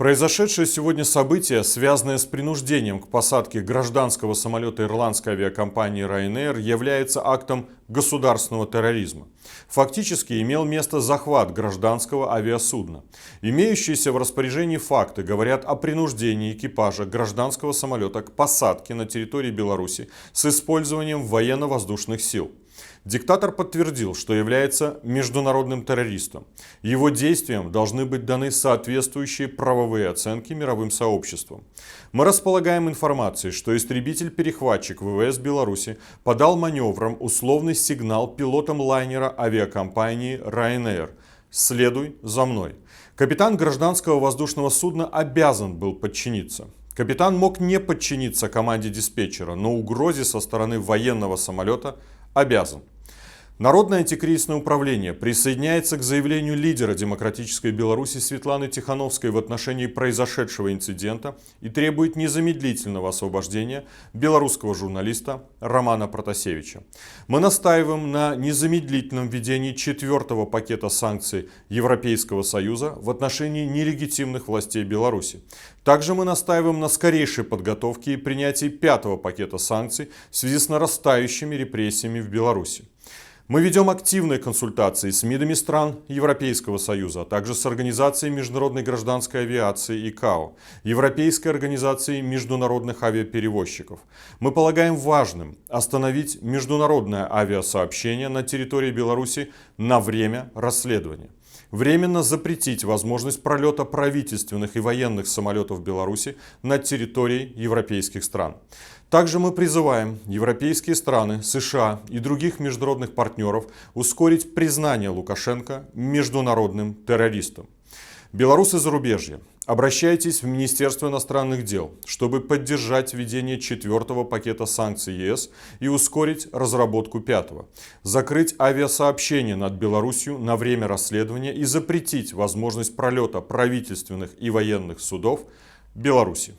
Произошедшее сегодня событие, связанное с принуждением к посадке гражданского самолета ирландской авиакомпании Ryanair, является актом государственного терроризма. Фактически имел место захват гражданского авиасудна. Имеющиеся в распоряжении факты говорят о принуждении экипажа гражданского самолета к посадке на территории Беларуси с использованием военно-воздушных сил. Диктатор подтвердил, что является международным террористом. Его действиям должны быть даны соответствующие правовые оценки мировым сообществом. Мы располагаем информацией, что истребитель-перехватчик ВВС Беларуси подал маневром условный сигнал пилотам лайнера авиакомпании Ryanair «Следуй за мной». Капитан гражданского воздушного судна обязан был подчиниться. Капитан мог не подчиниться команде диспетчера, но угрозе со стороны военного самолета обязан. Народное антикризисное управление присоединяется к заявлению лидера Демократической Беларуси Светланы Тихановской в отношении произошедшего инцидента и требует незамедлительного освобождения белорусского журналиста Романа Протасевича. Мы настаиваем на незамедлительном введении 4-го пакета санкций Европейского Союза в отношении нелегитимных властей Беларуси. Также мы настаиваем на скорейшей подготовке и принятии 5-го пакета санкций в связи с нарастающими репрессиями в Беларуси. Мы ведем активные консультации с МИДами стран Европейского Союза, а также с Организацией международной гражданской авиации ИКАО, Европейской организацией международных авиаперевозчиков. Мы полагаем важным остановить международное авиасообщение на территории Беларуси на время расследования. Временно запретить возможность пролета правительственных и военных самолетов Беларуси над территорией европейских стран. Также мы призываем европейские страны, США и других международных партнеров ускорить признание Лукашенко международным террористом. Белорусы зарубежья, обращайтесь в Министерство иностранных дел, чтобы поддержать введение 4-го пакета санкций ЕС и ускорить разработку 5-го, закрыть авиасообщение над Беларусью на время расследования и запретить возможность пролета правительственных и военных судов Беларуси.